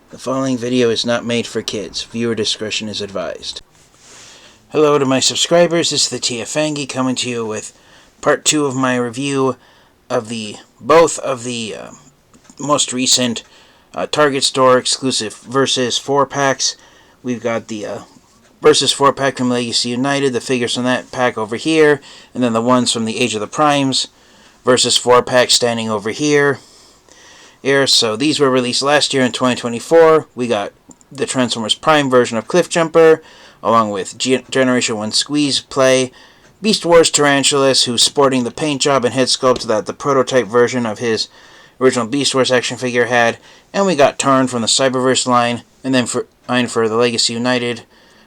The following video is not made for kids. Viewer discretion is advised. Hello to my subscribers, this is the TFangy coming to you with part 2 of my review of both of the most recent Target Store exclusive Versus 4-packs. We've got the Versus 4-pack from Legacy United, the figures from that pack over here, and then the ones from the Age of the Primes Versus 4-pack standing over here. So these were released last year in 2024. We got the Transformers Prime version of Cliffjumper, along with Generation 1 Squeezeplay, Beast Wars Tarantulas, who's sporting the paint job and head sculpt that the prototype version of his original Beast Wars action figure had, and we got Tarn from the Cyberverse line, and then for the Legacy United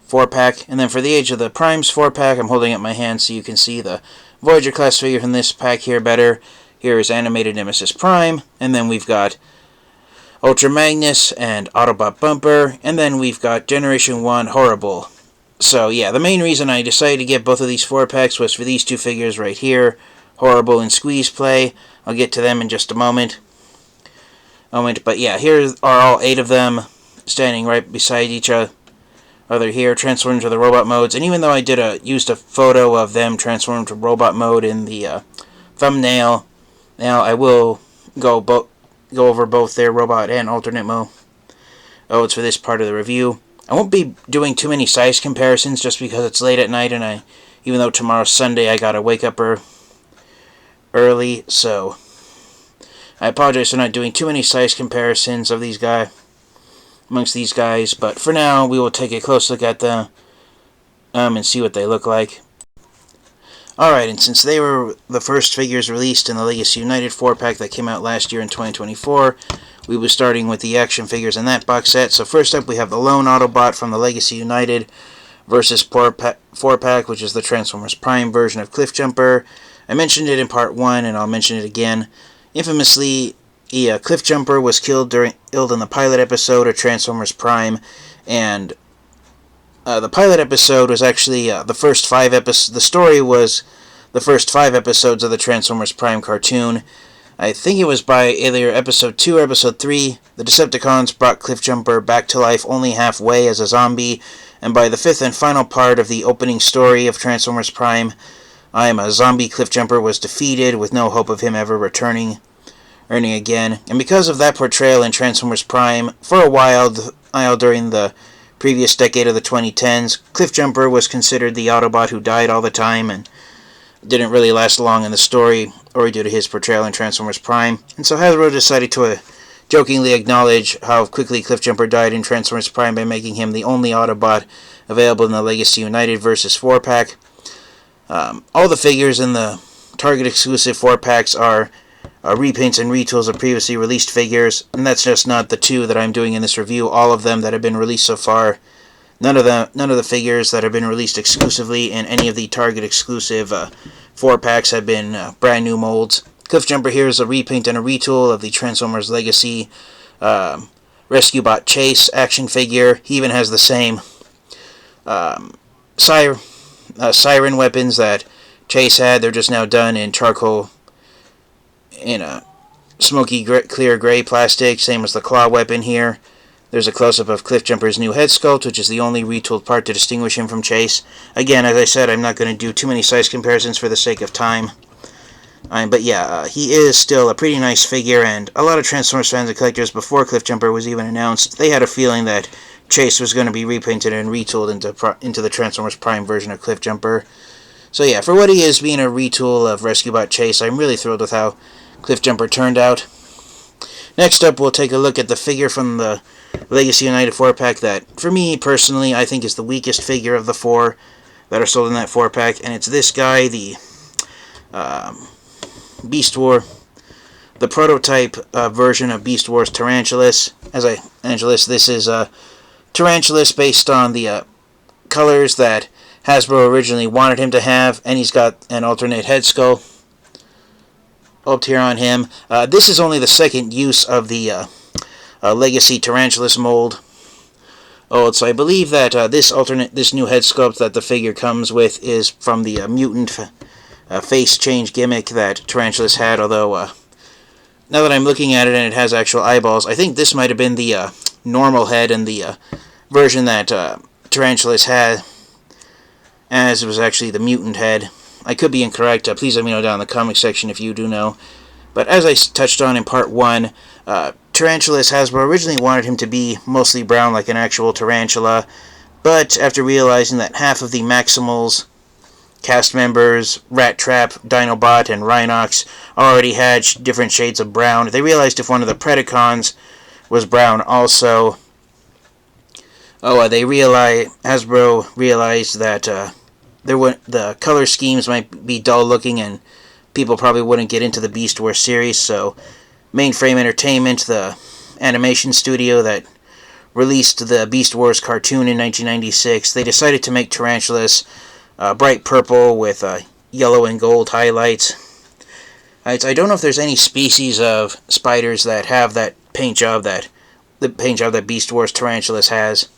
4-pack, and then for the Age of the Primes 4-pack, I'm holding up my hand so you can see the Voyager class figure from this pack here better. Here is Animated Nemesis Prime, and then we've got Ultra Magnus and Autobot Bumper, and then we've got Generation 1 Horri-Bull. So yeah, the main reason I decided to get both of these 4-packs was for these two figures right here, Horri-Bull and Squeezeplay. I'll get to them in just a moment. But yeah, here are all 8 of them standing right beside each other here, transformed into the robot modes. And even though I used a photo of them transformed to robot mode in the thumbnail, now I will go over both their robot and alternate modes for this part of the review. I won't be doing too many size comparisons just because it's late at night, and even though tomorrow's Sunday, I gotta wake up early, so I apologize for not doing too many size comparisons of amongst these guys. But for now, we will take a close look at them and see what they look like. Alright, and since they were the first figures released in the Legacy United 4-pack that came out last year in 2024, we will be starting with the action figures in that box set. So first up, we have the lone Autobot from the Legacy United Versus 4-pack, which is the Transformers Prime version of Cliffjumper. I mentioned it in part 1, and I'll mention it again. Infamously, Cliffjumper was killed in the pilot episode of Transformers Prime, and the pilot episode was actually the first 5 episodes. The story was the first 5 episodes of the Transformers Prime cartoon. I think it was by either episode 2 or episode 3. The Decepticons brought Cliffjumper back to life only halfway as a zombie, and by the 5th and final part of the opening story of Transformers Prime, a zombie Cliffjumper was defeated with no hope of him ever returning again. And because of that portrayal in Transformers Prime, for a while during the previous decade of the 2010s, Cliffjumper was considered the Autobot who died all the time and didn't really last long in the story, or due to his portrayal in Transformers Prime. And so Hasbro decided to jokingly acknowledge how quickly Cliffjumper died in Transformers Prime by making him the only Autobot available in the Legacy United Versus 4-pack. All the figures in the Target exclusive 4-packs are repaints and retools of previously released figures, and that's just not the 2 that I'm doing in this review. All of them that have been released so far, none of the figures that have been released exclusively in any of the Target exclusive 4-packs have been brand new molds. Cliffjumper here is a repaint and a retool of the Transformers Legacy Rescue Bot Chase action figure. He even has the same siren weapons that Chase had. They're just now done in charcoal, in a smoky clear gray plastic, same as the claw weapon here. There's a close-up of Cliffjumper's new head sculpt, which is the only retooled part to distinguish him from Chase. Again, as I said, I'm not going to do too many size comparisons for the sake of time. But yeah, he is still a pretty nice figure, and a lot of Transformers fans and collectors, before Cliffjumper was even announced, they had a feeling that Chase was going to be repainted and retooled into the Transformers Prime version of Cliffjumper. So yeah, for what he is, being a retool of Rescue Bot Chase, I'm really thrilled with how Cliffjumper turned out. Next up, we'll take a look at the figure from the Legacy United 4-pack that, for me personally, I think is the weakest figure of the 4 that are sold in that 4-pack, and it's this guy, the Beast War, the prototype version of Beast Wars Tarantulas. This is Tarantulas based on the colors that Hasbro originally wanted him to have, and he's got an alternate head skull up here on him. This is only the second use of the Legacy Tarantulas mold. So I believe that this new head sculpt that the figure comes with is from the mutant face change gimmick that Tarantulas had, although now that I'm looking at it and it has actual eyeballs, I think this might have been the normal head in the version that Tarantulas had, as it was actually the mutant head. I could be incorrect. Please let me know down in the comment section if you do know. But as I touched on in part 1, Tarantulas, Hasbro originally wanted him to be mostly brown like an actual tarantula, but after realizing that half of the Maximals cast members, Rat Trap, Dinobot, and Rhinox already had different shades of brown, they realized if one of the Predacons was brown also. Hasbro realized that the color schemes might be dull looking and people probably wouldn't get into the Beast Wars series, so Mainframe Entertainment, the animation studio that released the Beast Wars cartoon in 1996, they decided to make Tarantulas bright purple with yellow and gold highlights. I don't know if there's any species of spiders that have that paint job that Beast Wars Tarantulas has.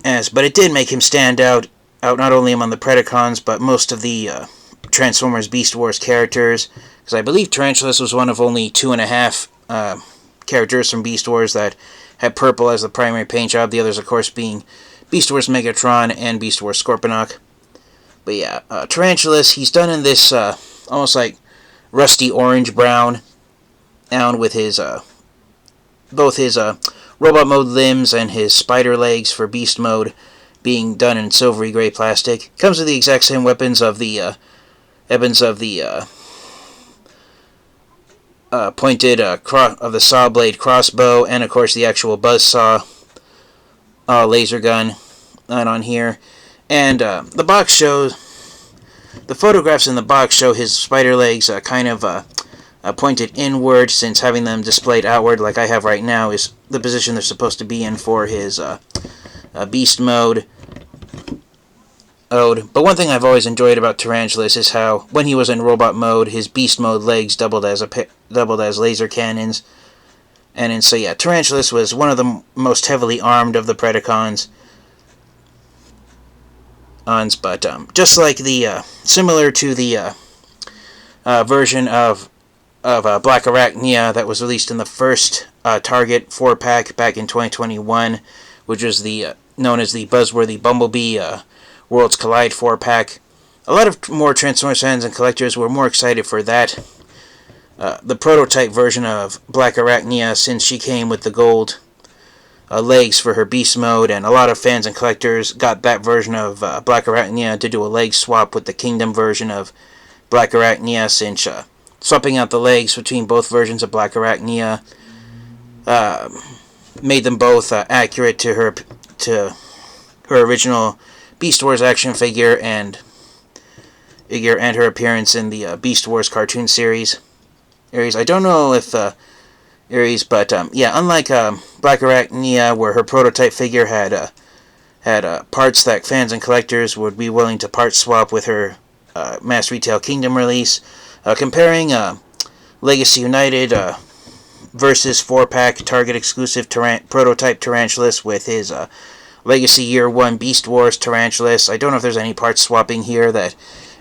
But it did make him stand out not only among the Predacons, but most of the Transformers Beast Wars characters, because I believe Tarantulas was one of only 2.5 characters from Beast Wars that had purple as the primary paint job, the others of course being Beast Wars Megatron and Beast Wars Scorponok. But yeah, Tarantulas, he's done in this almost like rusty orange brown, down with his both his robot mode limbs and his spider legs for beast mode being done in silvery gray plastic. Comes with the exact same weapons of the pointed of the saw blade crossbow, and of course the actual buzzsaw laser gun on here. And the box shows, the photographs in the box show his spider legs kind of pointed inward, since having them displayed outward like I have right now is the position they're supposed to be in for his beast mode. But one thing I've always enjoyed about Tarantulas is how, when he was in robot mode, his beast mode legs doubled as laser cannons. And so yeah, Tarantulas was one of the most heavily armed of the Predacons. But just like the similar to the version of Black Arachnia that was released in the first Target 4-pack back in 2021, which was the known as the buzzworthy Bumblebee Worlds Collide 4-pack. A lot of more Transformers fans and collectors were more excited for that. The prototype version of Black Arachnia, since she came with the gold legs for her beast mode, and a lot of fans and collectors got that version of Black Arachnia to do a leg swap with the Kingdom version of Black Arachnia, since swapping out the legs between both versions of Black Arachnia made them both accurate to her original Beast Wars action figure and her appearance in the Beast Wars cartoon series. I don't know if but yeah, unlike Black Arachnia, where her prototype figure had parts that fans and collectors would be willing to part swap with her Mass Retail Kingdom release, comparing Legacy United versus 4-pack Target exclusive prototype Tarantulas with his Legacy Year 1 Beast Wars Tarantulas. I don't know if there's any part swapping here that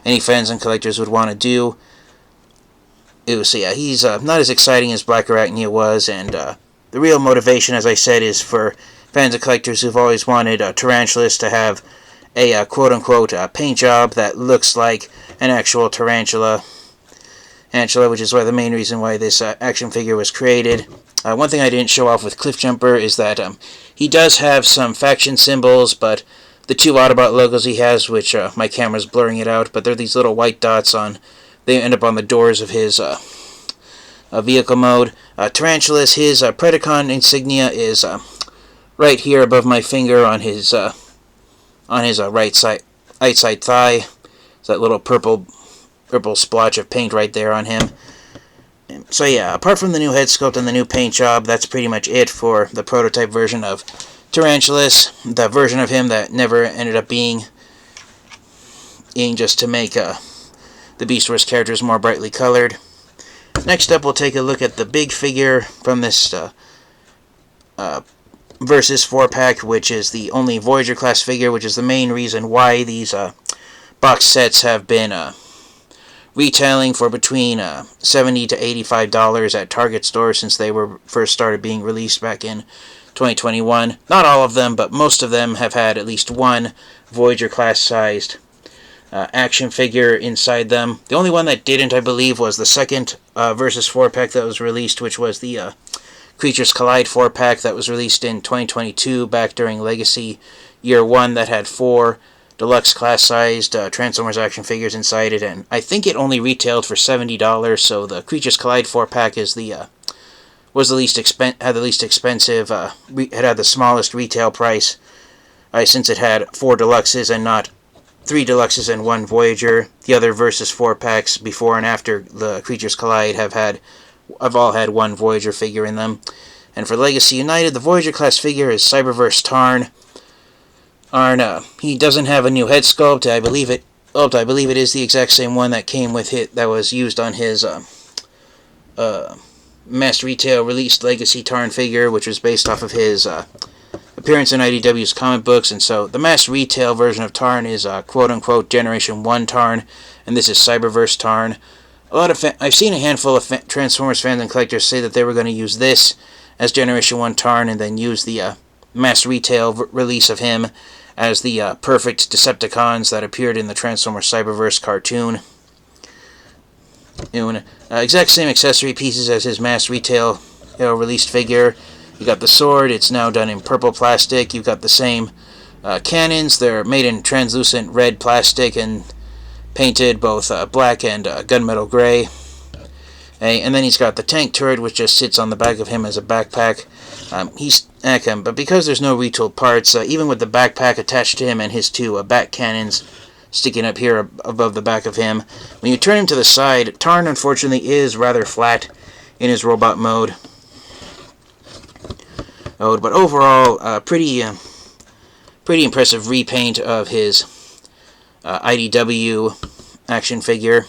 any fans and collectors would want to do. So yeah, he's not as exciting as Black Arachnia was, and the real motivation, as I said, is for fans and collectors who've always wanted Tarantulas to have a quote-unquote paint job that looks like an actual tarantula, which is the main reason why this action figure was created. One thing I didn't show off with Cliffjumper is that he does have some faction symbols, but the two Autobot logos he has, which my camera's blurring it out, but they're these little white dots they end up on the doors of his vehicle mode. Tarantulas, his Predacon insignia is right here above my finger on his right side thigh. It's that little purple splotch of paint right there on him. So yeah, apart from the new head sculpt and the new paint job, that's pretty much it for the prototype version of Tarantulas, the version of him that never ended up being just to make the Beast Wars characters more brightly colored. Next up, we'll take a look at the big figure from this Versus 4-pack, which is the only Voyager class figure, which is the main reason why these box sets have been retailing for between $70 to $85 at Target stores since they were first started being released back in 2021. Not all of them, but most of them have had at least one Voyager class-sized action figure inside them. The only one that didn't, I believe, was the second Versus 4-pack that was released, which was the Creatures Collide 4-pack that was released in 2022, back during Legacy Year 1, that had 4 deluxe class-sized Transformers action figures inside it, and I think it only retailed for $70, so the Creatures Collide 4-pack is was the least had the least expensive, it had the smallest retail price, since it had 4 deluxes and not 3 deluxes and 1 Voyager. The other Versus 4-packs before and after the Creatures Collide have all had 1 Voyager figure in them. And for Legacy United, the Voyager class figure is Cyberverse Tarn. He doesn't have a new head sculpt. I believe it is the exact same one that came with it, that was used on his mass retail released Legacy Tarn figure, which was based off of his appearance in IDW's comic books. And so the mass retail version of Tarn is quote-unquote Generation 1 Tarn, and this is Cyberverse Tarn. I've seen a handful of Transformers fans and collectors say that they were going to use this as Generation 1 Tarn and then use the mass retail release of him as the perfect Decepticons that appeared in the Transformers Cyberverse cartoon. Exact same accessory pieces as his mass retail released figure. You got the sword, it's now done in purple plastic. You've got the same cannons, they're made in translucent red plastic and painted both black and gunmetal gray. And then he's got the tank turret, which just sits on the back of him as a backpack. But because there's no retooled parts, even with the backpack attached to him and his 2 bat cannons sticking up here above the back of him, when you turn him to the side, Tarn unfortunately is rather flat in his robot mode. But overall, pretty impressive repaint of his IDW action figure.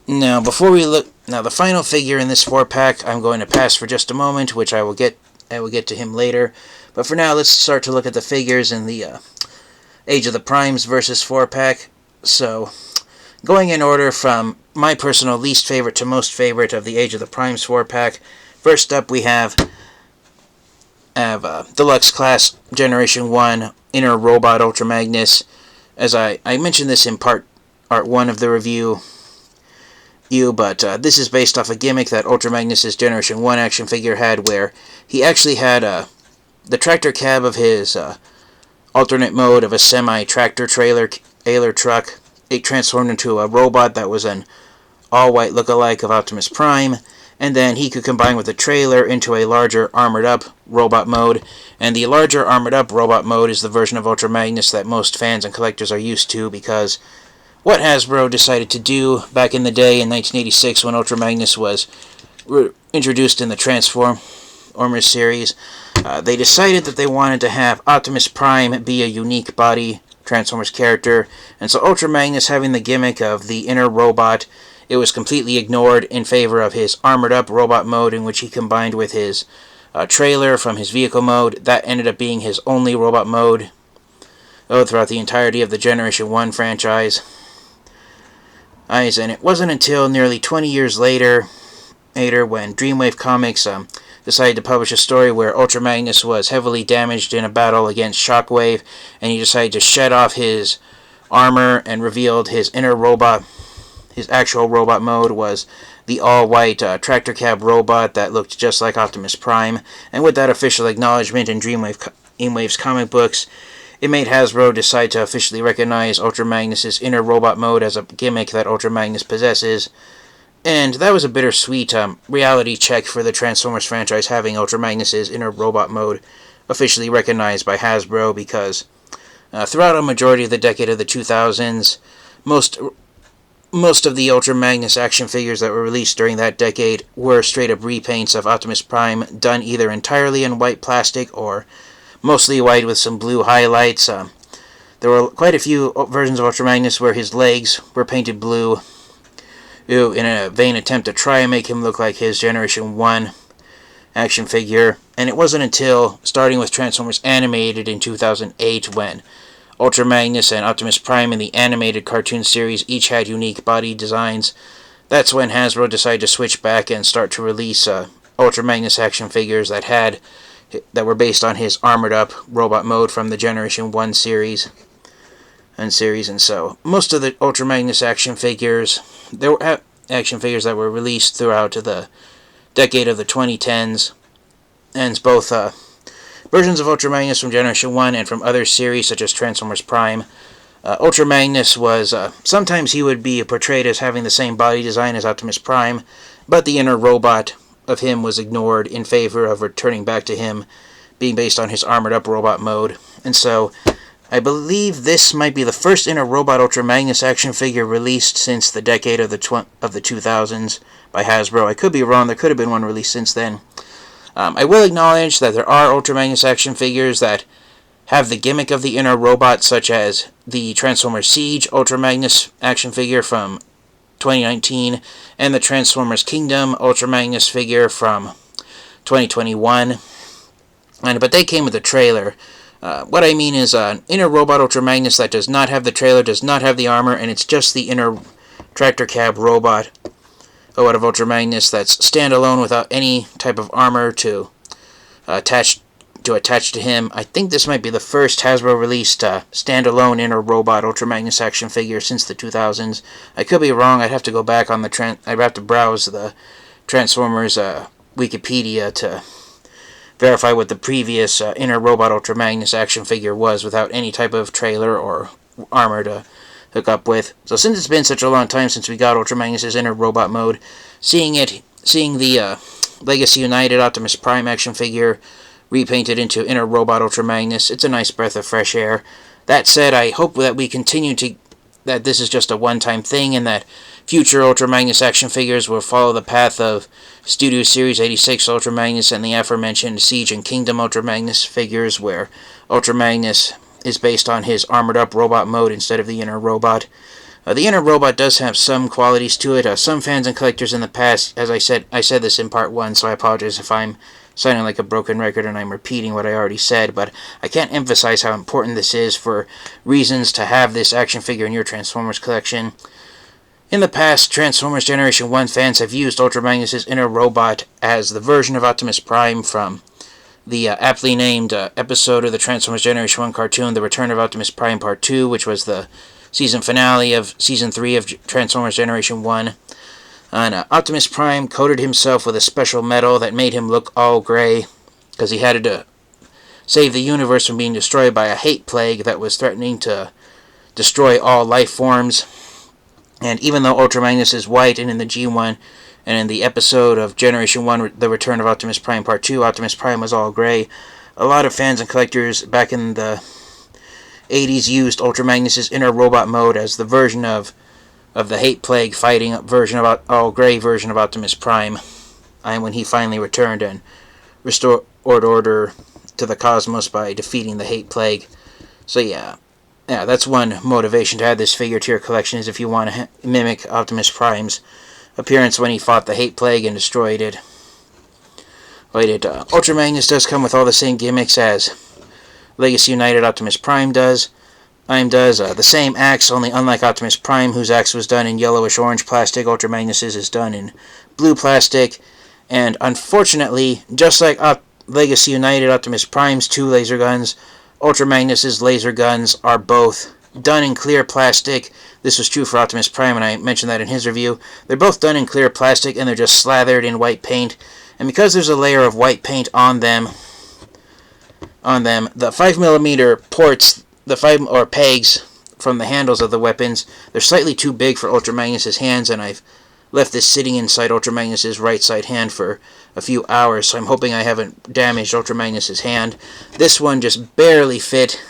Now, the final figure in this 4-pack, I'm going to pass for just a moment, which I will get to him later. But for now, let's start to look at the figures in the Age of the Primes versus 4-pack. So, going in order from my personal least favorite to most favorite of the Age of the Primes 4-pack, first up we have Deluxe Class Generation 1 Inner Robot Ultra Magnus. As I mentioned this in part 1 of the review, but this is based off a gimmick that Ultra Magnus' Generation 1 action figure had, where he actually had the tractor cab of his alternate mode of a semi-tractor trailer truck. It transformed into a robot that was an all-white look-alike of Optimus Prime, and then he could combine with the trailer into a larger armored-up robot mode. And the larger armored-up robot mode is the version of Ultra Magnus that most fans and collectors are used to, because what Hasbro decided to do back in the day in 1986 when Ultra Magnus was introduced in the Transformers series, they decided that they wanted to have Optimus Prime be a unique body Transformers character, and so Ultra Magnus, having the gimmick of the inner robot, it was completely ignored in favor of his armored-up robot mode, in which he combined with his trailer from his vehicle mode. That ended up being his only robot mode throughout the entirety of the Generation 1 franchise. And it wasn't until nearly 20 years later when Dreamwave Comics decided to publish a story where Ultra Magnus was heavily damaged in a battle against Shockwave, and he decided to shed off his armor and revealed his inner robot. His actual robot mode was the all-white tractor cab robot that looked just like Optimus Prime. And with that official acknowledgement in Dreamwave's comic books, it made Hasbro decide to officially recognize Ultra Magnus' inner robot mode as a gimmick that Ultra Magnus possesses. And that was a bittersweet reality check for the Transformers franchise, having Ultra Magnus' inner robot mode officially recognized by Hasbro, because throughout a majority of the decade of the 2000s, most of the Ultra Magnus action figures that were released during that decade were straight-up repaints of Optimus Prime, done either entirely in white plastic or mostly white with some blue highlights. There were quite a few versions of Ultra Magnus where his legs were painted blue, in a vain attempt to try and make him look like his Generation 1 action figure. And it wasn't until starting with Transformers Animated in 2008 when Ultra Magnus and Optimus Prime in the animated cartoon series each had unique body designs. That's when Hasbro decided to switch back and start to release Ultra Magnus action figures that were based on his armored up robot mode from the Generation 1 series. And so most of the Ultra Magnus action figures, there were action figures that were released throughout the decade of the 2010s, and both versions of Ultra Magnus from Generation 1 and from other series such as Transformers Prime. Ultra Magnus was, sometimes he would be portrayed as having the same body design as Optimus Prime, but the inner robot of him was ignored in favor of returning back to him being based on his armored up robot mode. And so I believe this might be the first inner robot Ultra Magnus action figure released since the decade of the 2000s by Hasbro. I could be wrong, there could have been one released since then. I will acknowledge that there are Ultra Magnus action figures that have the gimmick of the inner robot, such as the Transformers Siege Ultra Magnus action figure from 2019 and the Transformers Kingdom Ultra Magnus figure from 2021. But they came with a trailer. What I mean is an inner robot Ultra Magnus that does not have the trailer, does not have the armor, and it's just the inner tractor cab robot out of Ultra Magnus that's standalone without any type of armor to attach to him. I think this might be the first Hasbro released standalone inner robot Ultra Magnus action figure since the 2000s. I could be wrong. I'd have to go back on I'd have to browse the Transformers Wikipedia to verify what the previous inner robot Ultra Magnus action figure was without any type of trailer or armor to hook up with. So since it's been such a long time since we got Ultra Magnus's inner robot mode, seeing the Legacy United Optimus Prime action figure repainted into inner robot Ultra Magnus, it's a nice breath of fresh air. That said, I hope that we continue that this is just a one-time thing and that future Ultra Magnus action figures will follow the path of Studio Series 86 Ultra Magnus and the aforementioned Siege and Kingdom Ultra Magnus figures, where Ultra Magnus is based on his armored up robot mode instead of the inner robot. The inner robot does have some qualities to it. Some fans and collectors in the past, as I said this in part 1, so I apologize if I'm sounding like a broken record and I'm repeating what I already said, but I can't emphasize how important this is for reasons to have this action figure in your Transformers collection. In the past, Transformers Generation 1 fans have used Ultra Magnus' inner robot as the version of Optimus Prime from the aptly named episode of the Transformers Generation 1 cartoon, The Return of Optimus Prime Part 2, which was the season finale of Season 3 of Transformers Generation 1. And Optimus Prime coated himself with a special metal that made him look all gray, because he had to save the universe from being destroyed by a hate plague that was threatening to destroy all life forms. And even though Ultra Magnus is white, and in the G1 and in the episode of Generation 1, The Return of Optimus Prime Part 2, Optimus Prime was all gray, a lot of fans and collectors back in the 80s used Ultra Magnus' inner robot mode as the version of the hate plague fighting version of all gray version of Optimus Prime, and when he finally returned and restored order to the cosmos by defeating the hate plague. So yeah, that's one motivation to add this figure to your collection, is if you want to mimic Optimus Prime's appearance when he fought the hate plague and destroyed it. Ultra Magnus does come with all the same gimmicks as Legacy United Optimus Prime does. The same axe, only unlike Optimus Prime, whose axe was done in yellowish-orange plastic, Ultra Magnus's is done in blue plastic. And unfortunately, just like Legacy United Optimus Prime's two laser guns, Ultra Magnus's laser guns are both done in clear plastic. This was true for Optimus Prime, and I mentioned that in his review. They're both done in clear plastic, and they're just slathered in white paint. And because there's a layer of white paint on them, the 5mm ports, or pegs from the handles of the weapons, they're slightly too big for Ultra Magnus's hands, and I've left this sitting inside Ultra Magnus's right side hand for a few hours, so I'm hoping I haven't damaged Ultra Magnus's hand. This one just barely fit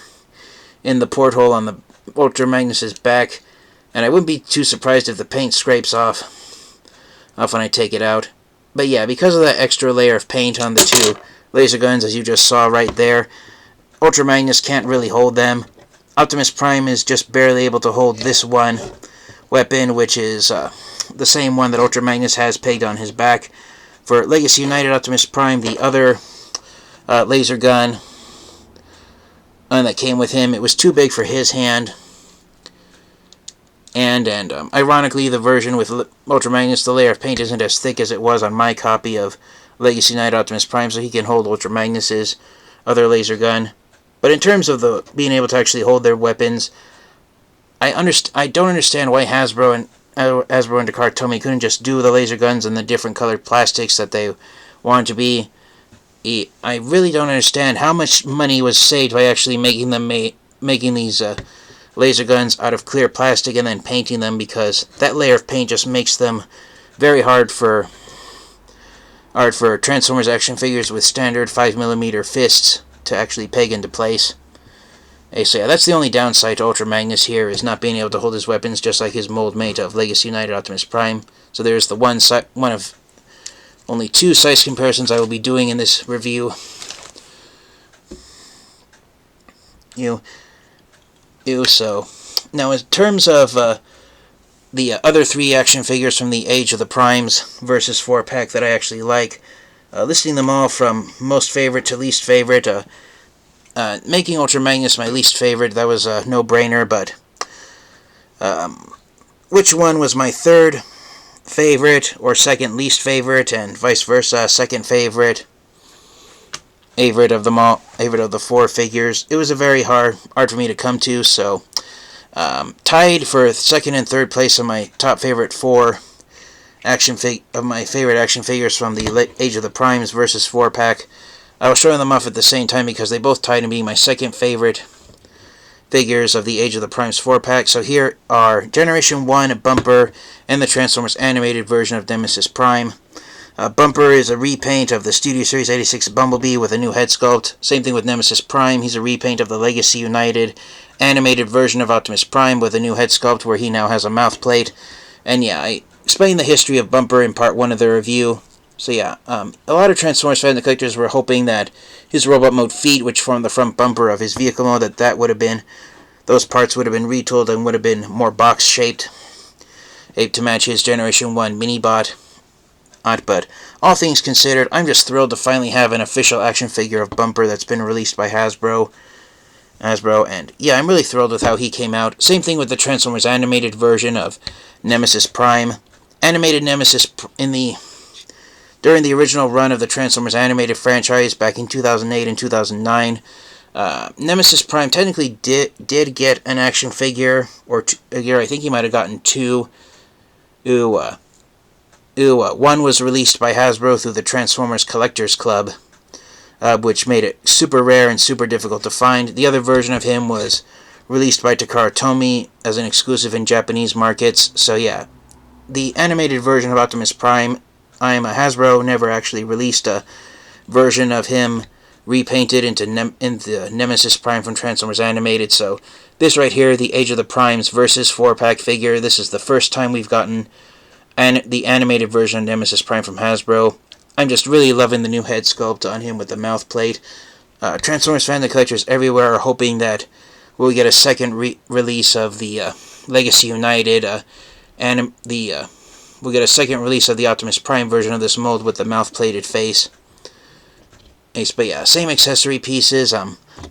in the porthole on the Ultra Magnus's back, and I wouldn't be too surprised if the paint scrapes off when I take it out. But yeah, because of that extra layer of paint on the two laser guns, as you just saw right there, Ultra Magnus can't really hold them. Optimus Prime is just barely able to hold this one weapon, which is the same one that Ultra Magnus has pegged on his back. For Legacy United Optimus Prime, the other laser gun that came with him. It was too big for his hand. And ironically, the version with Ultra Magnus, the layer of paint isn't as thick as it was on my copy of Legacy Knight Optimus Prime, so he can hold Ultra Magnus's other laser gun. But in terms of the being able to actually hold their weapons, I don't understand why Hasbro and Takara Tomy couldn't just do the laser guns and the different colored plastics that they wanted to be. I really don't understand how much money was saved by actually making them making these laser guns out of clear plastic and then painting them, because that layer of paint just makes them very hard for Transformers action figures with standard 5mm fists to actually peg into place. So yeah, that's the only downside to Ultra Magnus here, is not being able to hold his weapons just like his mold mate of Legacy United Optimus Prime. So there's the one of only 2 size comparisons I will be doing in this review. So now in terms of the other 3 action figures from the Age of the Primes versus 4-pack that I actually like, listing them all from most favorite to least favorite, making Ultra Magnus my least favorite, that was a no-brainer, but which one was my 3rd favorite or 2nd least favorite, and vice versa, 2nd favorite of them all, favorite of the 4 figures? It was a very hard for me to come to, so tied for 2nd and 3rd place of my top favorite 4 my favorite action figures from the Age of the Primes versus 4-pack. I was showing them off at the same time because they both tied in being my 2nd favorite figures of the Age of the Primes 4-pack. So here are Generation 1 Bumper and the Transformers animated version of Nemesis Prime. Bumper is a repaint of the Studio Series 86 Bumblebee with a new head sculpt. Same thing with Nemesis Prime. He's a repaint of the Legacy United animated version of Optimus Prime with a new head sculpt where he now has a mouth plate. And yeah, I explained the history of Bumper in part 1 of the review. So yeah, a lot of Transformers fan collectors were hoping that his robot mode feet, which formed the front bumper of his vehicle mode, those parts would have been retooled and would have been more box shaped to match his Generation 1 mini-bot. But all things considered, I'm just thrilled to finally have an official action figure of Bumper that's been released by Hasbro, and yeah, I'm really thrilled with how he came out. Same thing with the Transformers animated version of Nemesis Prime. Animated Nemesis during the original run of the Transformers animated franchise back in 2008 and 2009, Nemesis Prime technically did get an action figure, or I think he might have gotten 2. One was released by Hasbro through the Transformers Collectors Club, which made it super rare and super difficult to find. The other version of him was released by Takara Tomy as an exclusive in Japanese markets. So yeah, the animated version of Optimus Prime, Hasbro never actually released a version of him repainted into Nemesis Prime from Transformers Animated. So this right here, the Age of the Primes versus 4-pack figure, this is the first time we've gotten the animated version of Nemesis Prime from Hasbro. I'm just really loving the new head sculpt on him with the mouth plate. Transformers fan collectors everywhere are hoping that we'll get a second release of the Legacy United we'll get a second release of the Optimus Prime version of this mold with the mouth-plated face. But yeah, same accessory pieces.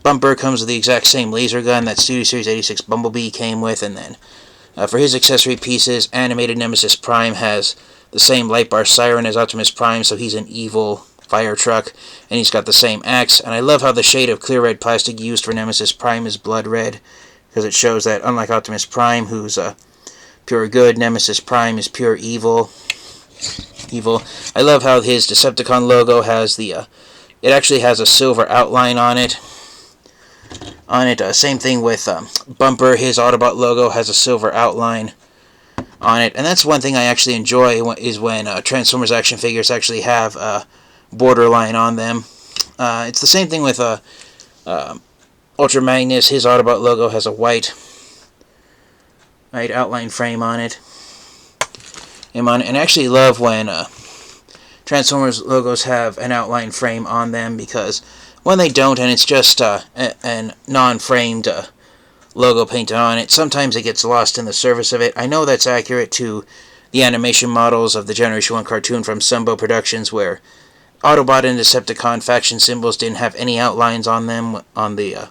Bumper comes with the exact same laser gun that Studio Series 86 Bumblebee came with, and then for his accessory pieces, animated Nemesis Prime has the same light bar siren as Optimus Prime, so he's an evil fire truck, and he's got the same axe. And I love how the shade of clear red plastic used for Nemesis Prime is blood red, because it shows that unlike Optimus Prime, who's pure good, Nemesis Prime is pure evil. I love how his Decepticon logo has it actually has a silver outline on it. Same thing with Bumper. His Autobot logo has a silver outline on it, and that's one thing I actually enjoy, is when Transformers action figures actually have a borderline on them. It's the same thing with Ultra Magnus. His Autobot logo has a white outline frame on it. And I actually love when Transformers logos have an outline frame on them, because when they don't and it's just a non-framed logo painted on it, sometimes it gets lost in the surface of it. I know that's accurate to the animation models of the Generation 1 cartoon from Sunbow Productions, where Autobot and Decepticon faction symbols didn't have any outlines on them on the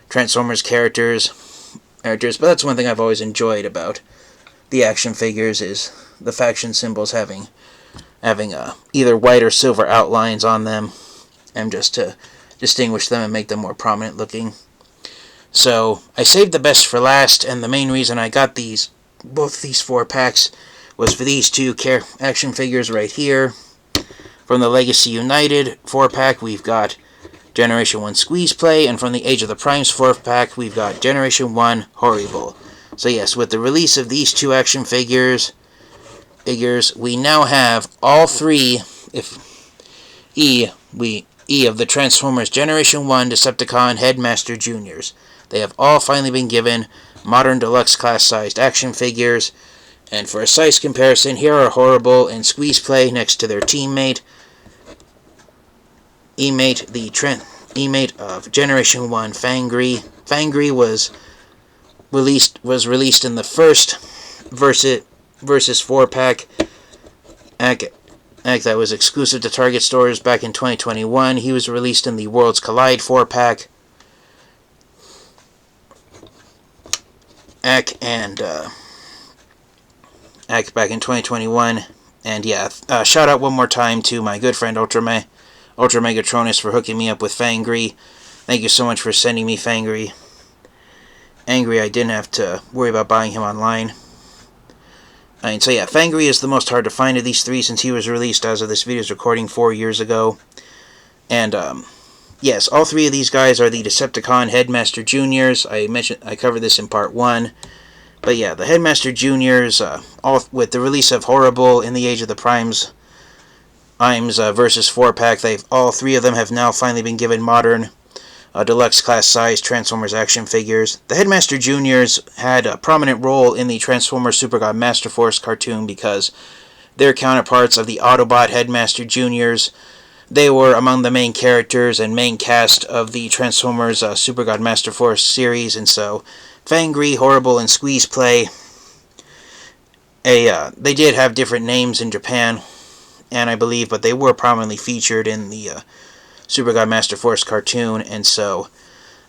Transformers characters. But that's one thing I've always enjoyed about the action figures, is the faction symbols having either white or silver outlines on them, and just to distinguish them and make them more prominent looking. So I saved the best for last, and the main reason I got both these 4-packs was for these two action figures right here. From the Legacy United 4-pack, we've got Generation 1 Squeezeplay, and from the Age of the Primes 4-pack, we've got Generation 1 Horri-Bull. So yes, with the release of these two action figures, we now have all three of the Transformers Generation 1 Decepticon Headmaster Juniors. They have all finally been given modern deluxe class-sized action figures. And for a size comparison, here are Horri-Bull and Squeezeplay next to their teammate, E-mate of Generation 1 Fangry. Fangry was released in the first versus 4-pack act that was exclusive to Target stores back in 2021. He was released in the Worlds Collide 4-pack act back in 2021. And yeah, shout out one more time to my good friend Ultra Megatronus for hooking me up with Fangry. Thank you so much for sending me Fangry. Angry I didn't have to worry about buying him online. And so yeah, Fangry is the most hard to find of these three, since he was released as of this video's recording 4 years ago. And yes, all three of these guys are the Decepticon Headmaster Juniors. I covered this in part 1. But yeah, the Headmaster Juniors, all with the release of Horri-Bull in the Age of the Primes versus 4-pack, all three of them have now finally been given modern deluxe class size Transformers action figures. The Headmaster Juniors had a prominent role in the Transformers Super God Master Force cartoon because their counterparts of the Autobot Headmaster Juniors, they were among the main characters and main cast of the Transformers Super God Master Force series. And so Fangry, Horri-Bull, and Squeezeplay, they did have different names in Japan, and I believe, but they were prominently featured in the Super God Master Force cartoon. And so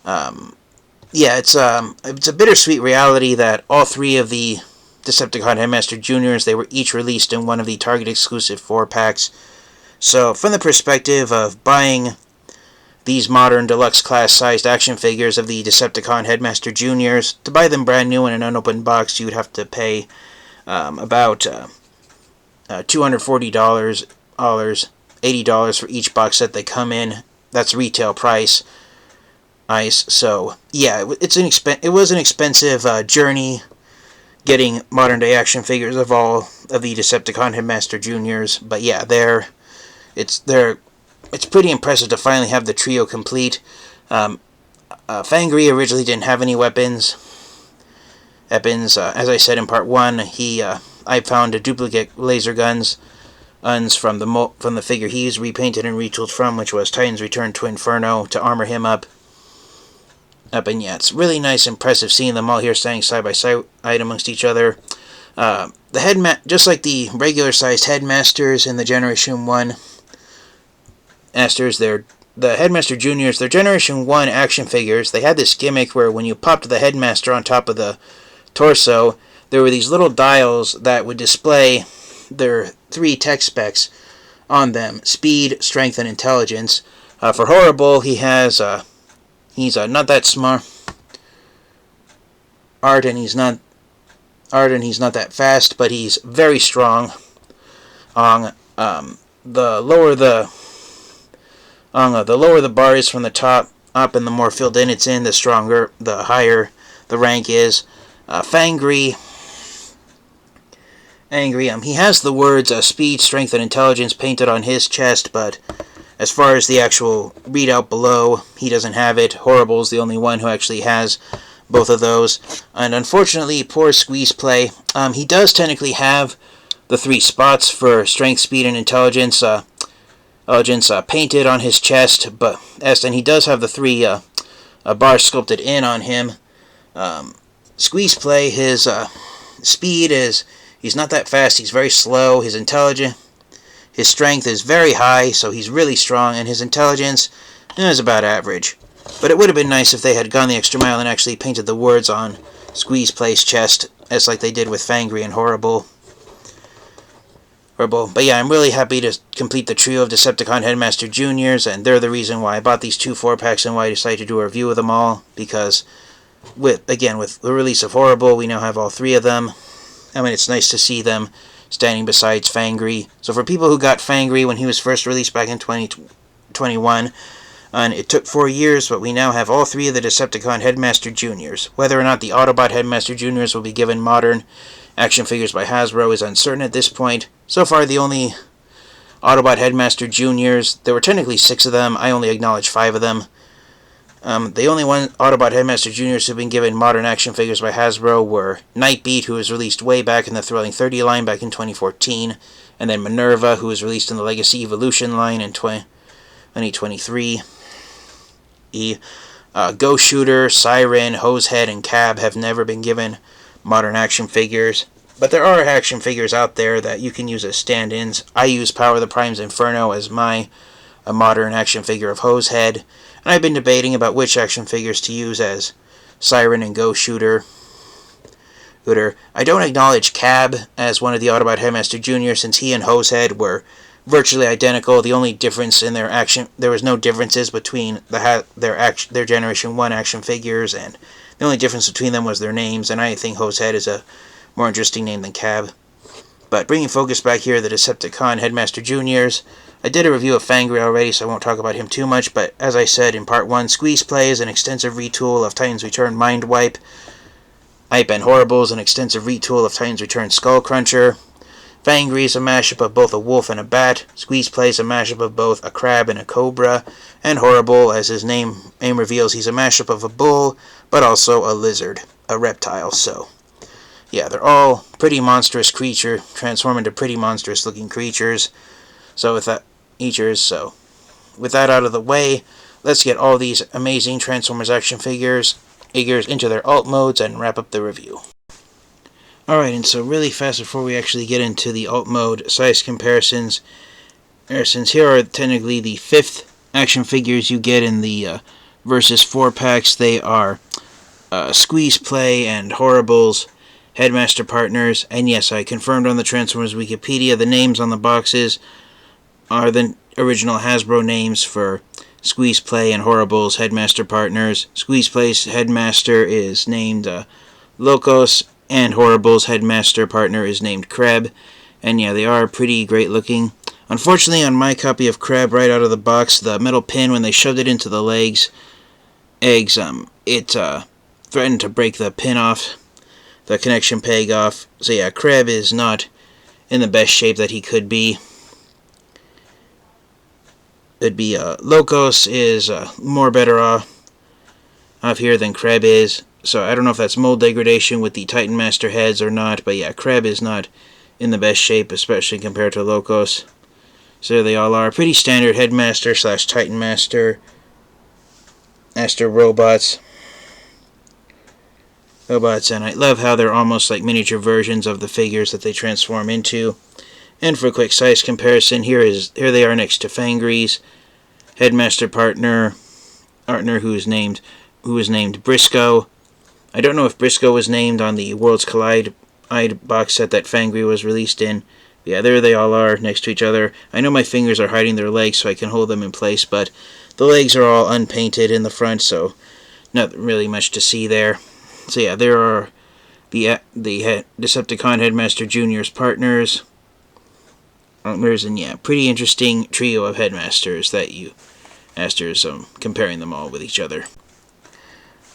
yeah, it's a bittersweet reality that all three of the Decepticon Headmaster Juniors, they were each released in one of the Target exclusive 4-packs. So from the perspective of buying these modern deluxe class sized action figures of the Decepticon Headmaster Juniors, to buy them brand new in an unopened box, you would have to pay about $240, $80 for each box set they come in. That's retail price. So yeah, it was an expensive journey getting modern day action figures of all of the Decepticon Headmaster Juniors. But yeah, it's pretty impressive to finally have the trio complete. Fangry originally didn't have any weapons. As I said in part 1, I found a duplicate laser guns from the figure he's repainted and retooled from, which was Titan's Return to Inferno, to armor him up. And yeah, it's really nice, impressive seeing them all here standing side by side amongst each other. Just like the regular sized Headmasters in the Generation 1 Masters, the Headmaster Juniors, their Generation 1 action figures, they had this gimmick where when you popped the Headmaster on top of the torso, there were these little dials that would display their 3 tech specs on them: speed, strength, and intelligence. For Horri-Bull, he's not that smart, and he's not that fast, but he's very strong. The lower the bar is from the top up, and the more filled in it's in, the higher the rank is. Fangry, he has the words speed, strength, and intelligence painted on his chest, but as far as the actual readout below, he doesn't have it. Horri-Bull's the only one who actually has both of those. And unfortunately, poor Squeezeplay, he does technically have the 3 spots for strength, speed, and intelligence painted on his chest, and he does have the 3 bars sculpted in on him. Squeezeplay, his speed he's not that fast, he's very slow. His strength is very high, so he's really strong, and his intelligence is about average. But it would have been nice if they had gone the extra mile and actually painted the words on Squeezeplay's chest, as like they did with Fangry and Horri-Bull. But yeah, I'm really happy to complete the trio of Decepticon Headmaster Juniors, and they're the reason why I bought these 2 4-packs and why I decided to do a review of them all, because with the release of Horri-Bull, we now have all 3 of them. I mean, it's nice to see them standing beside Fangry. So for people who got Fangry when he was first released back in 2021, and it took 4 years, but we now have all 3 of the Decepticon Headmaster Juniors. Whether or not the Autobot Headmaster Juniors will be given modern action figures by Hasbro is uncertain at this point. So far, the only Autobot Headmaster Juniors, there were technically 6 of them, I only acknowledge 5 of them. The only one Autobot Headmaster Juniors who have been given modern action figures by Hasbro were Nightbeat, who was released way back in the Thrilling 30 line back in 2014, and then Minerva, who was released in the Legacy Evolution line in 2023. Ghost Shooter, Siren, Hosehead, and Cab have never been given modern action figures. But there are action figures out there that you can use as stand-ins. I use Power of the Prime's Inferno as a modern action figure of Hosehead. And I've been debating about which action figures to use as Siren and Ghost Shooter. I don't acknowledge Cab as one of the Autobot Headmaster Jr. since he and Hosehead were virtually identical. The only difference in their action, there was no differences between their Generation 1 action figures, and the only difference between them was their names, and I think Hosehead is a more interesting name than Cab. But bringing focus back here, the Decepticon Headmaster Juniors, I did a review of Fangry already, so I won't talk about him too much, but as I said in Part 1, Squeezeplay is an extensive retool of Titans Return Mind Wipe. And Horri-Bull is an extensive retool of Titans Return Skull Cruncher. Fangry is a mashup of both a wolf and a bat. Squeezeplay is a mashup of both a crab and a cobra. And Horri-Bull, as his name reveals, he's a mashup of a bull, but also a lizard, a reptile. So, yeah, they're all pretty monstrous creatures, transform into pretty monstrous looking creatures. So with that out of the way, let's get all these amazing Transformers action figures into their alt modes and wrap up the review. Alright, and so really fast before we actually get into the alt mode size comparisons, since here are technically the 5th action figures you get in the Versus 4-packs, they are Squeezeplay and Horri-Bull's Headmaster partners, and yes, I confirmed on the Transformers Wikipedia, the names on the boxes are the original Hasbro names for Squeezeplay and Horri-Bull's Headmaster partners. Squeezeplay's Headmaster is named Locos, and Horri-Bull's Headmaster partner is named Kreb. And yeah, they are pretty great looking. Unfortunately, on my copy of Kreb, right out of the box, the metal pin, when they shoved it into the eggs, it threatened to break the pin off, the connection peg off. So yeah, Kreb is not in the best shape that he could be. It'd be Locos is more better off here than Kreb is. So I don't know if that's mold degradation with the Titan Master heads or not, but yeah, Kreb is not in the best shape, especially compared to Locos. So there they all are. Pretty standard Headmaster / Titan Master robots. And I love how they're almost like miniature versions of the figures that they transform into. And for a quick size comparison, here they are next to Fangry's Headmaster partner, who is named Briscoe. I don't know if Briscoe was named on the Worlds Collide box set that Fangry was released in. Yeah, there they all are next to each other. I know my fingers are hiding their legs so I can hold them in place, but the legs are all unpainted in the front, so not really much to see there. So yeah, there are the Decepticon Headmaster Junior's partners. And yeah, pretty interesting trio of Headmasters comparing them all with each other.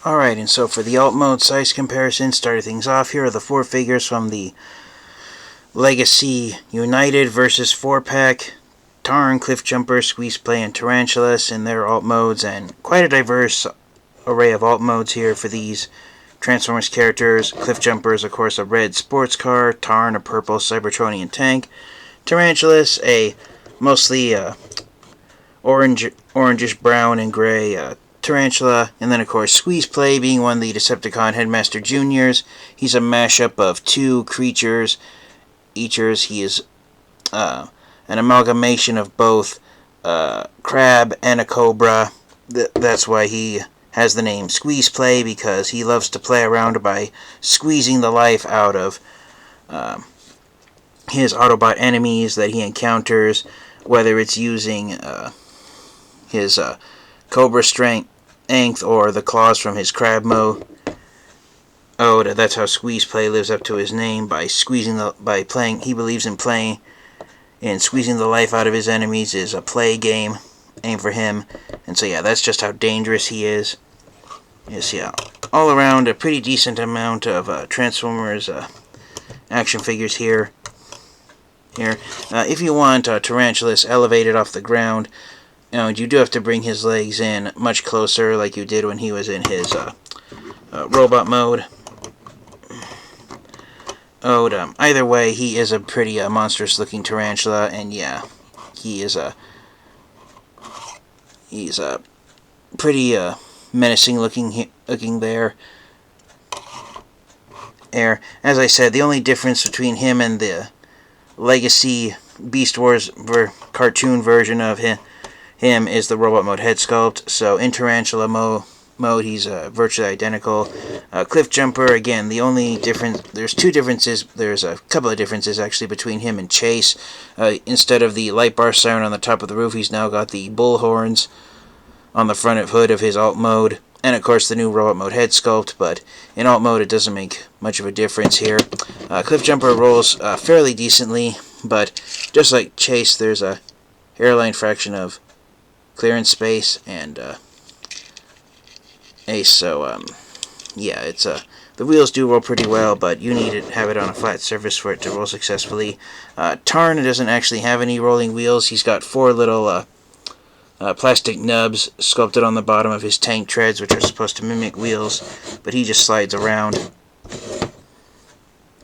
Alright, and so for the alt mode size comparison, starting things off, here are the 4 figures from the Legacy United Versus 4-pack. Tarn, Cliffjumper, Squeezeplay, and Tarantulas in their alt modes, and quite a diverse array of alt modes here for these Transformers characters. Cliffjumper is, of course, a red sports car, Tarn, a purple Cybertronian tank, Tarantulas, a mostly orangish brown and gray Tarantula, and then of course Squeezeplay being one of the Decepticon Headmaster Juniors. He's a mashup of 2 creatures. He is an amalgamation of both crab and a cobra. that's why he has the name Squeezeplay, because he loves to play around by squeezing the life out of his Autobot enemies that he encounters, whether it's using his Cobra Strength or the claws from his Crab Mode. That's how Squeezeplay lives up to his name, by playing. He believes in playing, and squeezing the life out of his enemies is a play game for him. And so yeah, that's just how dangerous he is. Yes, yeah, all around a pretty decent amount of Transformers action figures here. If you want Tarantulas elevated off the ground, you do have to bring his legs in much closer, like you did when he was in his robot mode. Either way, he is a pretty monstrous-looking tarantula, and yeah, he's a pretty menacing looking there. As I said, the only difference between him and the Legacy Beast Wars cartoon version of him is the robot mode head sculpt. So in tarantula mode, he's virtually identical. Cliffjumper, again, the only difference, there's a couple of differences actually between him and Chase. Instead of the light bar siren on the top of the roof, he's now got the bull horns on the front hood of his alt mode, and of course the new robot mode head sculpt, but in alt mode it doesn't make much of a difference here. Cliffjumper rolls fairly decently, but just like Chase, there's a hairline fraction of clearance space and Ace, so yeah, it's the wheels do roll pretty well, but you need to have it on a flat surface for it to roll successfully. Tarn doesn't actually have any rolling wheels. He's got 4 little plastic nubs sculpted on the bottom of his tank treads, which are supposed to mimic wheels, but he just slides around.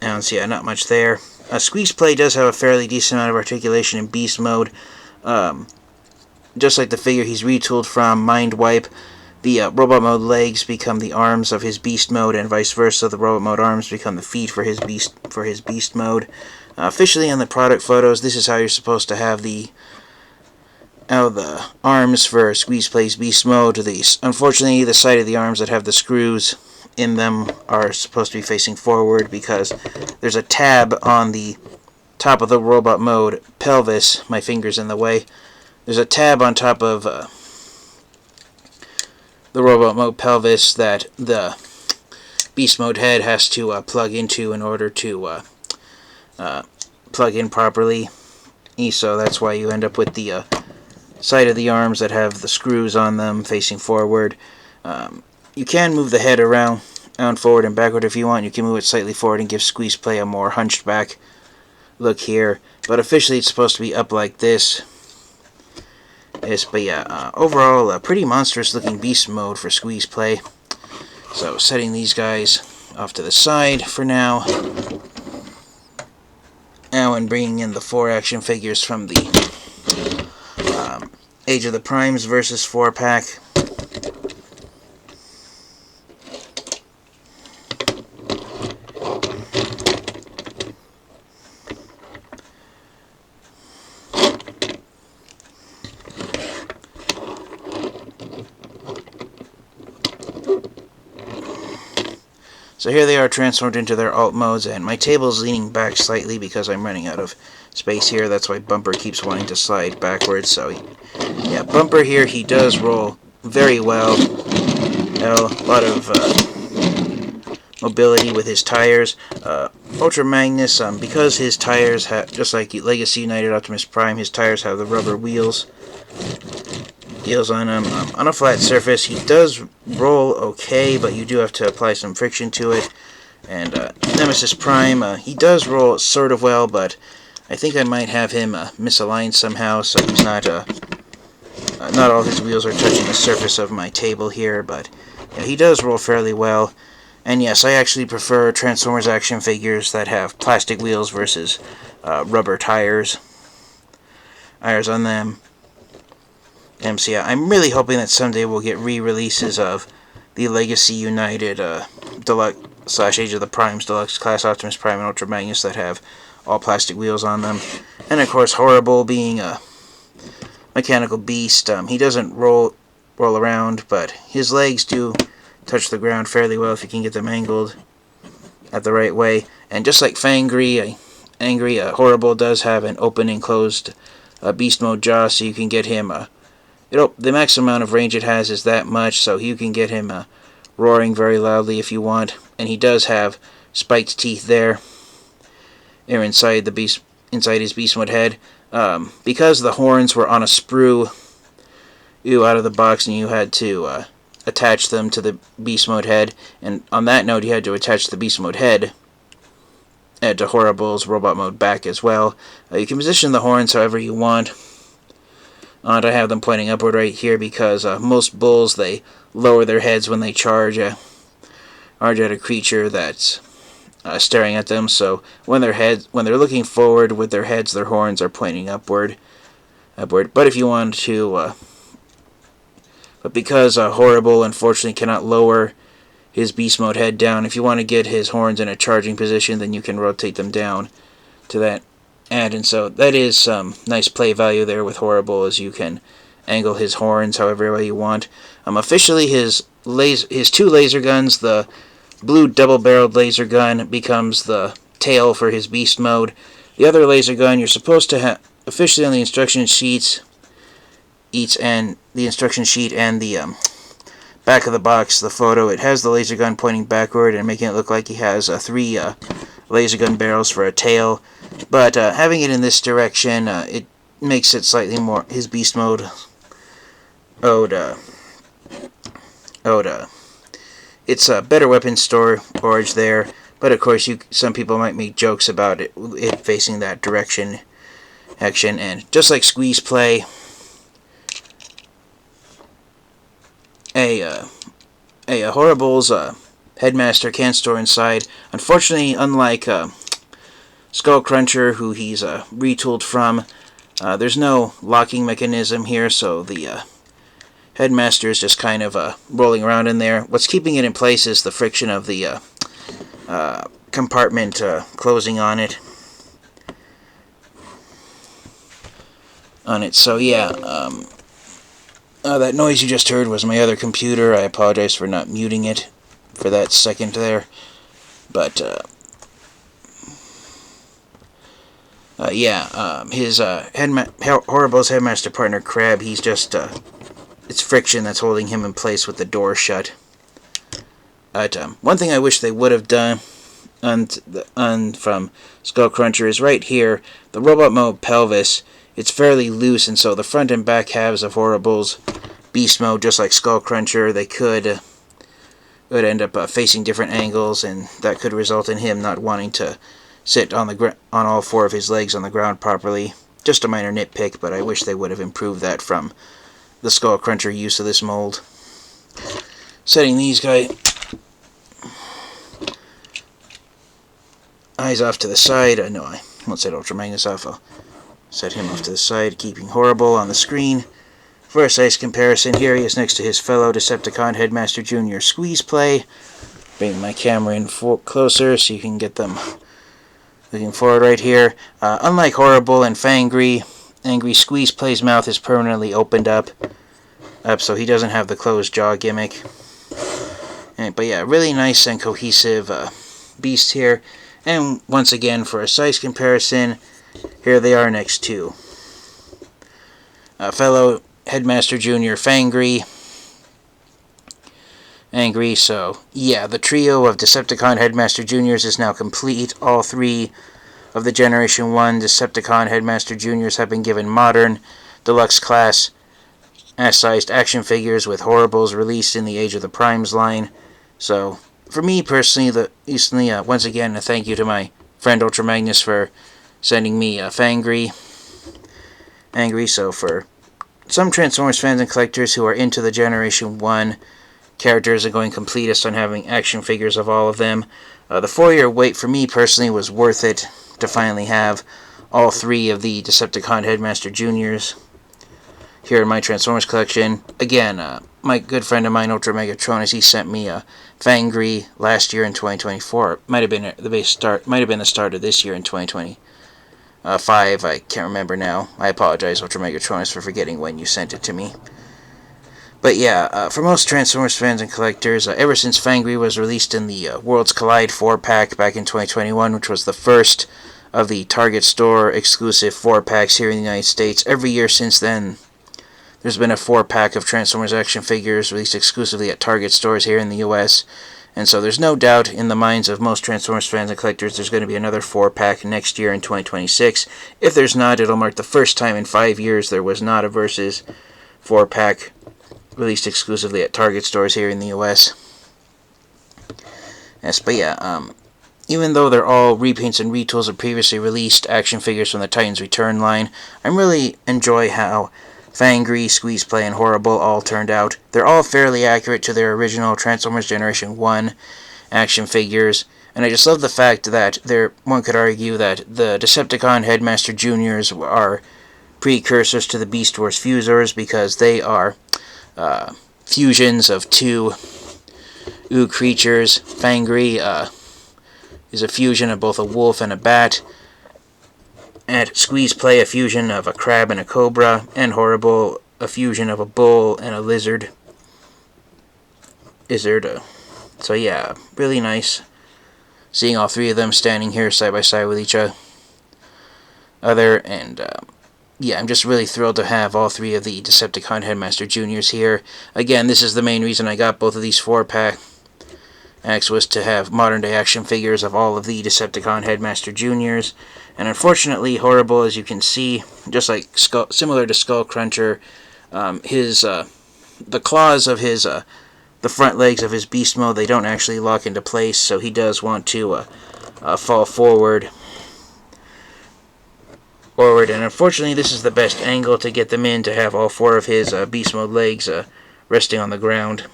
And so yeah, not much there. Squeezeplay does have a fairly decent amount of articulation in beast mode. Just like the figure he's retooled from, Mind Wipe, the robot mode legs become the arms of his beast mode, and vice versa. The robot mode arms become the feet for his beast mode. Officially on the product photos, this is how you're supposed to have the arms for Squeezeplay's beast mode. Unfortunately, the side of the arms that have the screws in them are supposed to be facing forward, because there's a tab on the top of the robot mode pelvis. My finger's in the way. There's a tab on top of the robot mode pelvis that the beast mode head has to plug into in order to plug in properly. So that's why you end up with the side of the arms that have the screws on them facing forward. You can move the head around forward and backward if you want. You can move it slightly forward and give Squeezeplay a more hunched back look here, but officially it's supposed to be up like this. But yeah, overall, a pretty monstrous looking beast mode for Squeezeplay. So setting these guys off to the side for now. And bringing in the 4 action figures from the Age of the Primes versus 4-pack. So here they are transformed into their alt modes, and my table's leaning back slightly because I'm running out of space here. That's why Bumper keeps wanting to slide backwards. So yeah, Bumper here, he does roll very well. A lot of mobility with his tires. Ultra Magnus, because his tires have, just like Legacy United Optimus Prime, his tires have the rubber wheels on him. On a flat surface, he does roll okay, but you do have to apply some friction to it. And Nemesis Prime, he does roll sort of well, but I think I might have him misaligned somehow, so he's not all his wheels are touching the surface of my table here, but yeah, he does roll fairly well. And yes, I actually prefer Transformers action figures that have plastic wheels versus rubber tires on them. And so yeah, I'm really hoping that someday we'll get re-releases of the Legacy United Deluxe / Age of the Primes Deluxe Class Optimus Prime and Ultra Magnus that have all plastic wheels on them. And of course, Horri-Bull being a mechanical beast, he doesn't roll roll around, but his legs do touch the ground fairly well if you can get them angled at the right way. And just like Fangry, Horri-Bull does have an open and closed beast mode jaw, so you can get him. The maximum amount of range it has is that much, so you can get him roaring very loudly if you want. And he does have spiked teeth there, inside his beast mode head. Because the horns were on a sprue out of the box, and you had to attach them to the beast mode head, and on that note you had to attach the beast mode head to Horri-Bull's robot mode back as well. You can position the horns however you want. I have them pointing upward right here because most bulls, they lower their heads when they charge at a creature that's staring at them. So when they're looking forward with their heads, their horns are pointing upward. But if you want to, but because Horri-Bull unfortunately cannot lower his beast mode head down, if you want to get his horns in a charging position, then you can rotate them down to that end. And so that is some nice play value there with Horri-Bull, as you can angle his horns however way you want. Officially, his two laser guns, the blue double-barreled laser gun becomes the tail for his beast mode. The other laser gun you're supposed to have officially on the instruction sheets, and the instruction sheet and the back of the box, the photo, it has the laser gun pointing backward and making it look like he has 3 laser gun barrels for a tail. But having it in this direction, it makes it slightly more his beast mode. It's a better weapon storage there, but of course some people might make jokes about it facing that direction action. And just like Squeezeplay, Horri-Bull's headmaster can store inside. Unfortunately, unlike Skullcruncher, who he's retooled from, there's no locking mechanism here, so the headmaster is just kind of rolling around in there. What's keeping it in place is the friction of the compartment closing on it. So yeah, that noise you just heard was my other computer. I apologize for not muting it for that second there. But his Horri-Bull's headmaster partner Crab, he's just it's friction that's holding him in place with the door shut. But one thing I wish they would have done from Skullcruncher is right here, the robot mode pelvis. It's fairly loose, and so the front and back halves of Horri-Bull's beast mode, just like Skullcruncher, they could end up facing different angles, and that could result in him not wanting to sit on all 4 of his legs on the ground properly. Just a minor nitpick, but I wish they would have improved that from the Skullcruncher use of this mold. Setting these eyes off to the side. No, I won't set Ultra Magnus off. I'll set him off to the side, keeping Horri-Bull on the screen. For a size comparison, here he is next to his fellow Decepticon Headmaster Jr. Squeezeplay. Bring my camera in closer so you can get them looking forward right here. Unlike Horri-Bull and Fangry, Squeezeplay's mouth is permanently opened up, so he doesn't have the closed jaw gimmick. But yeah, really nice and cohesive beast here. And once again, for a size comparison, here they are next to fellow Headmaster Jr. Fangry. So yeah, the trio of Decepticon Headmaster Juniors is now complete. All 3 of the Generation 1 Decepticon Headmaster Juniors have been given modern, deluxe class, ass-sized action figures, with Horri-Bull's released in the Age of the Primes line. So for me personally, once again, a thank you to my friend Ultra Magnus for sending me Fangry. So for some Transformers fans and collectors who are into the Generation 1 characters and going completist on having action figures of all of them, the 4-year wait for me personally was worth it to finally have all 3 of the Decepticon Headmaster Juniors here in my Transformers collection. Again, my good friend of mine, Ultra Megatronus, he sent me a Fangry last year in 2024. Might have been the start of this year in 2025. I can't remember now. I apologize, Ultra Megatronus, for forgetting when you sent it to me. But yeah, for most Transformers fans and collectors, ever since Fangry was released in the Worlds Collide 4-pack back in 2021, which was the first of the Target Store exclusive 4-packs here in the United States, every year since then, there's been a 4-pack of Transformers action figures released exclusively at Target stores here in the US. And so there's no doubt in the minds of most Transformers fans and collectors there's going to be another 4-pack next year in 2026. If there's not, it'll mark the first time in 5 years there was not a Versus 4-pack released exclusively at Target stores here in the US. Yes, but yeah, even though they're all repaints and retools of previously released action figures from the Titans Return line, I really enjoy how Fangry, Squeezeplay, and Horri-Bull all turned out. They're all fairly accurate to their original Transformers Generation 1 action figures, and I just love the fact that one could argue that the Decepticon Headmaster Juniors are precursors to the Beast Wars Fusors, because they are fusions of two creatures. Fangry is a fusion of both a wolf and a bat, and Squeezeplay a fusion of a crab and a cobra, and Horri-Bull a fusion of a bull and a lizard. So yeah, really nice seeing all three of them standing here side by side with each other, and yeah, I'm just really thrilled to have all three of the Decepticon Headmaster Juniors here. Again, this is the main reason I got both of these 4-packs, was to have modern-day action figures of all of the Decepticon Headmaster Juniors. And unfortunately, Horri-Bull, as you can see, just like similar to Skull Cruncher, the claws of his, the front legs of his beast mode, they don't actually lock into place, so he does want to fall forward. And unfortunately, this is the best angle to get them in, to have all four of his beast mode legs resting on the ground.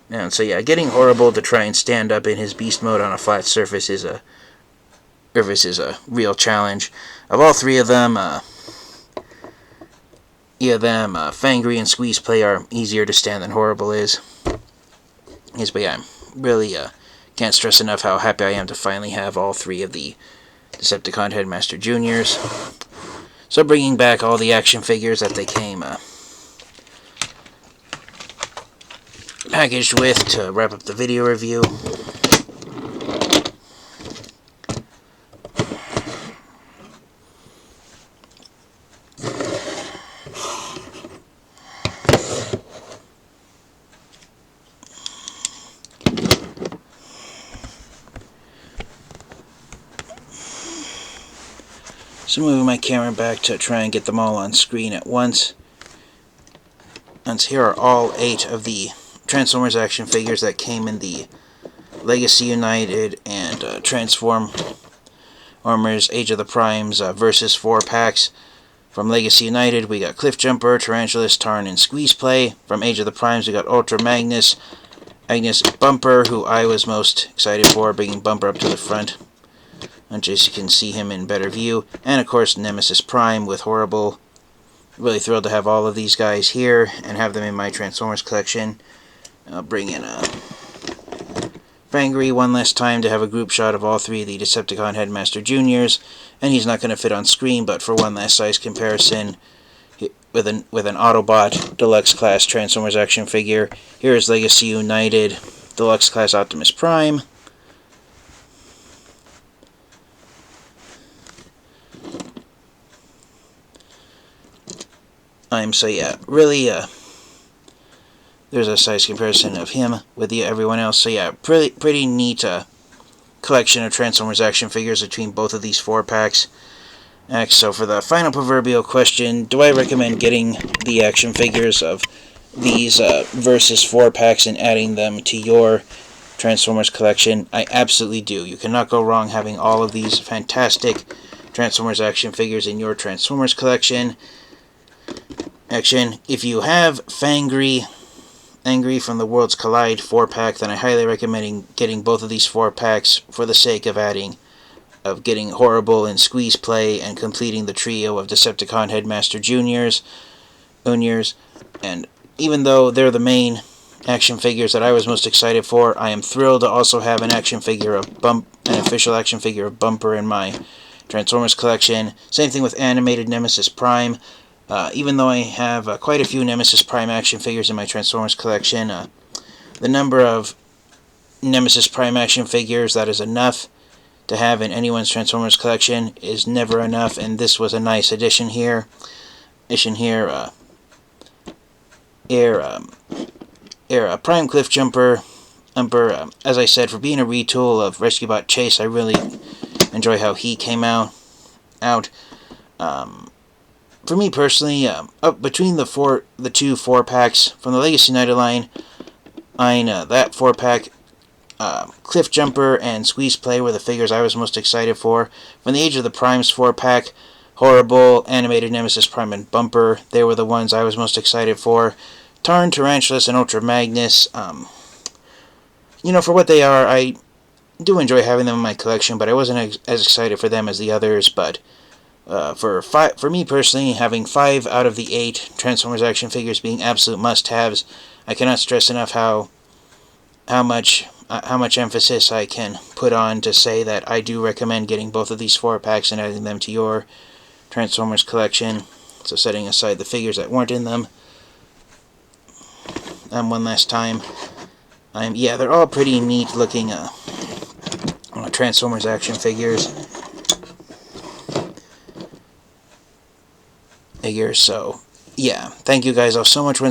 And so yeah, getting Horri-Bull to try and stand up in his beast mode on a flat surface is a real challenge. Of all three of them, Fangry and Squeezeplay are easier to stand than Horri-Bull is. Yes, but yeah, I'm really can't stress enough how happy I am to finally have all three of the Decepticon Headmaster Juniors. So bringing back all the action figures that they came packaged with to wrap up the video review. So moving my camera back to try and get them all on screen at once. And here are all 8 of the Transformers action figures that came in the Legacy United and Transformers Age of the Primes Versus 4-packs. From Legacy United, we got Cliffjumper, Tarantulas, Tarn, and Squeezeplay. From Age of the Primes, we got Ultra Magnus, Bumper, who I was most excited for, bringing Bumper up to the front, and just you can see him in better view. And of course, Nemesis Prime with Horri-Bull. Really thrilled to have all of these guys here and have them in my Transformers collection. I'll bring in Fangry one last time to have a group shot of all three of the Decepticon Headmaster Juniors, and he's not going to fit on screen, but for one last size comparison with an Autobot Deluxe Class Transformers action figure, here is Legacy United Deluxe Class Optimus Prime. So yeah, really there's a size comparison of him with everyone else. So yeah, pretty neat collection of Transformers action figures between both of these 4-packs. So for the final proverbial question, do I recommend getting the action figures of these Versus 4-packs and adding them to your Transformers collection? I absolutely do. You cannot go wrong having all of these fantastic Transformers action figures in your Transformers collection. If you have Fangry from the Worlds Collide 4-pack, then I highly recommend getting both of these 4-packs for the sake of getting Horri-Bull and Squeezeplay and completing the trio of Decepticon Headmaster Juniors. And even though they're the main action figures that I was most excited for, I am thrilled to also have an official action figure of Bumper in my Transformers collection. Same thing with animated Nemesis Prime, Even though I have quite a few Nemesis Prime action figures in my Transformers collection, the number of Nemesis Prime action figures that is enough to have in anyone's Transformers collection is never enough, and this was a nice addition here. Prime Cliffjumper. As I said, for being a retool of RescueBot Chase, I really enjoy how he came out. For me personally, between the two 4-packs from the Legacy United line, that 4-pack, Cliffjumper and Squeezeplay were the figures I was most excited for. From the Age of the Primes 4-pack, Horri-Bull, Animated Nemesis Prime, and Bumper, they were the ones I was most excited for. Tarn, Tarantulas, and Ultra Magnus, for what they are, I do enjoy having them in my collection, but I wasn't as excited for them as the others. But for me personally, having 5 out of the 8 Transformers action figures being absolute must-haves, I cannot stress enough how much emphasis I can put on to say that I do recommend getting both of these 4-packs and adding them to your Transformers collection. So setting aside the figures that weren't in them, one last time, yeah, they're all pretty neat looking Transformers action figures. So yeah, thank you guys all so much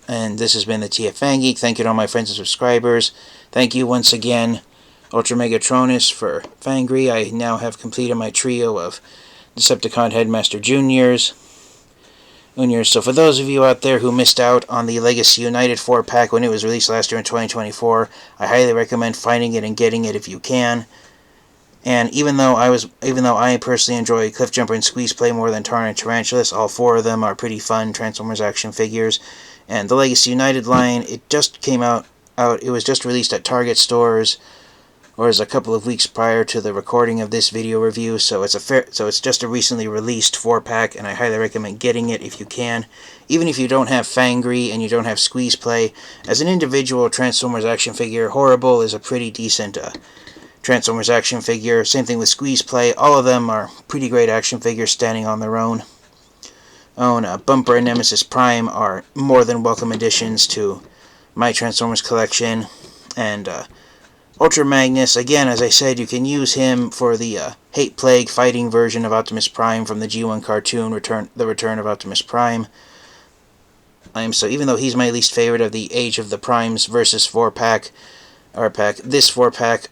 and this has been the TFN Geek. Thank you to all my friends and subscribers. Thank you once again, Ultra Megatronus, for Fangry. I now have completed my trio of Decepticon Headmaster Juniors. So for those of you out there who missed out on the Legacy United 4-pack when it was released last year in 2024, I highly recommend finding it and getting it if you can. And even though I personally enjoy Cliffjumper and Squeezeplay more than Tarn and Tarantulas, all 4 of them are pretty fun Transformers action figures. And the Legacy United line, it just came out. It was just released at Target stores, or as a couple of weeks prior to the recording of this video review. So it's just a recently released 4-pack, and I highly recommend getting it if you can. Even if you don't have Fangry and you don't have Squeezeplay, as an individual Transformers action figure, Horri-Bull is a pretty decent Transformers action figure. Same thing with Squeezeplay. All of them are pretty great action figures standing on their own. Bumper and Nemesis Prime are more than welcome additions to my Transformers collection. And Ultra Magnus, again, as I said, you can use him for the Hate Plague fighting version of Optimus Prime from the G1 cartoon, The Return of Optimus Prime. So even though he's my least favorite of the Age of the Primes versus 4-pack, this 4-pack,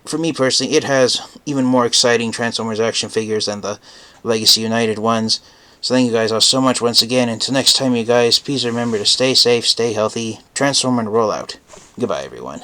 for me personally, it has even more exciting Transformers action figures than the Legacy United ones. So thank you guys all so much once again. Until next time, you guys, please remember to stay safe, stay healthy, transform and roll out. Goodbye, everyone.